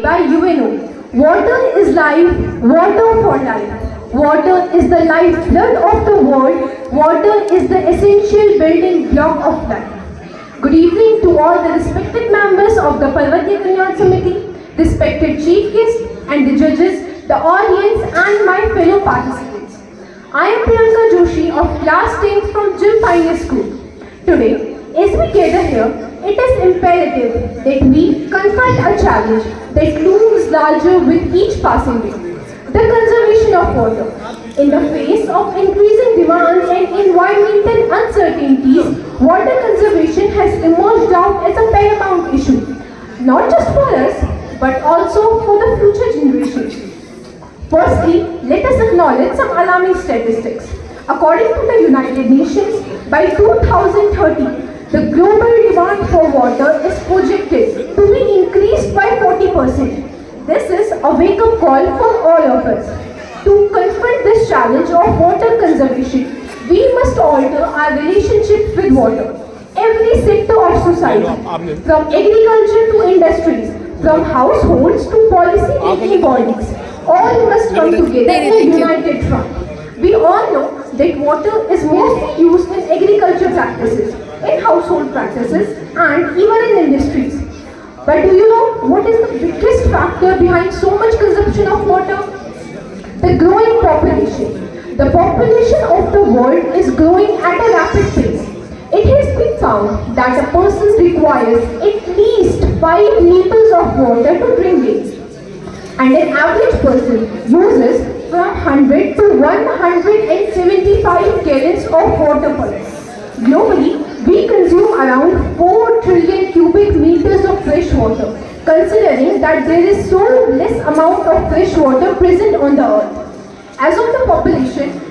made by UNO. Water is life, water for life. Water is the lifeblood of the world. Water is the essential building block of life. Good evening to all the respected members of the Parvatya Kalyan Samiti, respected chief guests and the judges, the audience and my fellow participants. I am Priyanka Joshi of class 10 from Jim Pioneer School. Today, as we gather here, it is imperative that we confront a challenge that looms larger with each passing day: the conservation of water. In the face of increasing demands and environmental uncertainties, water conservation has emerged out as a paramount issue, not just for us, but also for the future generations. Firstly, let us acknowledge some alarming statistics. According to the United Nations, by 2030, the global demand for water is projected to be increased by 40%. This is a wake-up call for all of us. To confront this challenge of water conservation, we must alter our relationship with water. Every sector of society, from agriculture to industries, from households to policy-making bodies, all must come together in a united front. We all know that water is mostly used in agriculture practices, in household practices, and even in industries. But do you know what is the biggest factor behind so much consumption of water? The growing population. The population of the world is growing at a rapid pace. It has been found that a person requires at least 5 liters of water to drink daily. And an average person uses from 100 to 175 gallons of water per day. Globally, we consume around 4 trillion cubic meters of fresh water, considering that there is so less amount of fresh water present on the earth. As of the population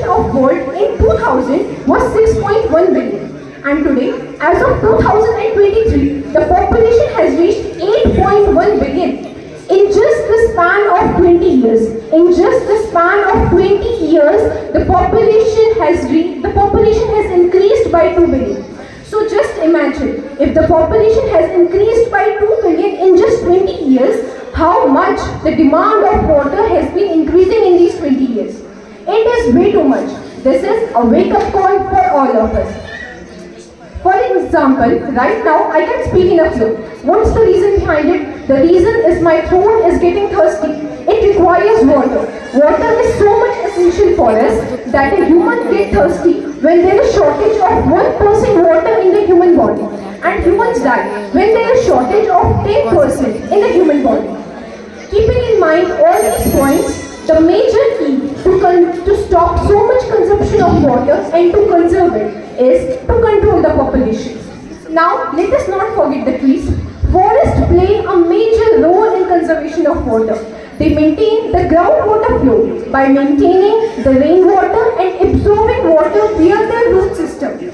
of world in 2000 was 6.1 billion. And today, as of 2023, the population has reached 8.1 billion. In just the span of 20 years, the population has increased by 2 billion. So just imagine, if the population has increased by 2 billion in just 20 years, how much the demand of water has been increasing in these 20 years. It is way too much. This is a wake-up call for all of us. For example, right now I can speak in a flow. What's the reason behind it? The reason is my throat is getting thirsty. It requires water. Water is so much essential for us that a human gets thirsty when there is shortage of 1% water in the human body. And humans die when there is shortage of 10% in the human body. Keeping in mind all these points, the major key to stop so much consumption of water and to conserve it is to control the population. Now, let us not forget the trees. Forests play a major role in conservation of water. They maintain the groundwater flow by maintaining the rainwater and absorbing water via their root system.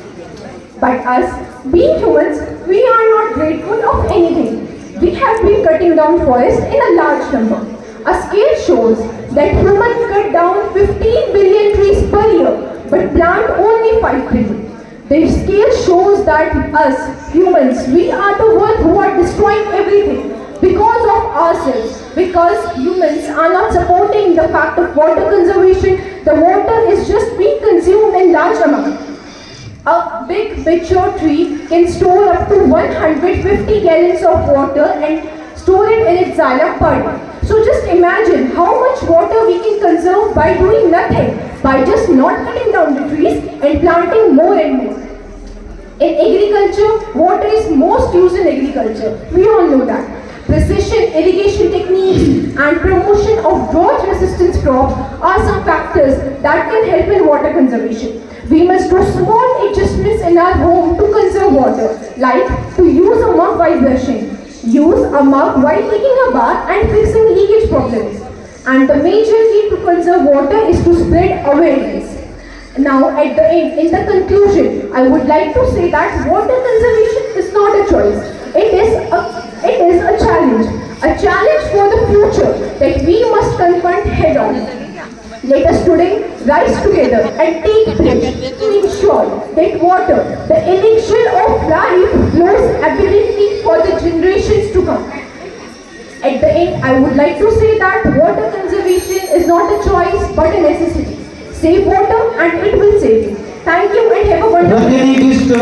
But us, being humans, we are not grateful of anything. We have been cutting down forests in a large number. A scale shows that humans cut down 15 billion trees per year, but plant only 5 billion. The scale shows that us, humans, we are the ones who are destroying everything because of ourselves. Because humans are not supporting the fact of water conservation, the water is just being consumed in large amounts. A big mature tree can store up to 150 gallons of water and store it in its xylem per day. So just imagine how much water we can conserve by doing nothing, by just not cutting down the trees and planting more and more. In agriculture, water is most used in agriculture. We all know that. Precision irrigation techniques and promotion of drought-resistant crops are some factors that can help in water conservation. We must do small adjustments in our home to conserve water, like to use a mug while brushing, use a mug while taking a bath and fixing leakage problems. And the major key to conserve water is to spread awareness. Now, at the end, in the conclusion, I would like to say that water conservation is not a choice. It is a challenge for the future that we must confront head on. Let us today rise together and take pledge to ensure that water, the elixir of life, flows abundantly for the generations to come. At the end, I would like to say that water conservation is not a choice but a necessity. Save water and it will save you. Thank you and have a wonderful day. Rajni,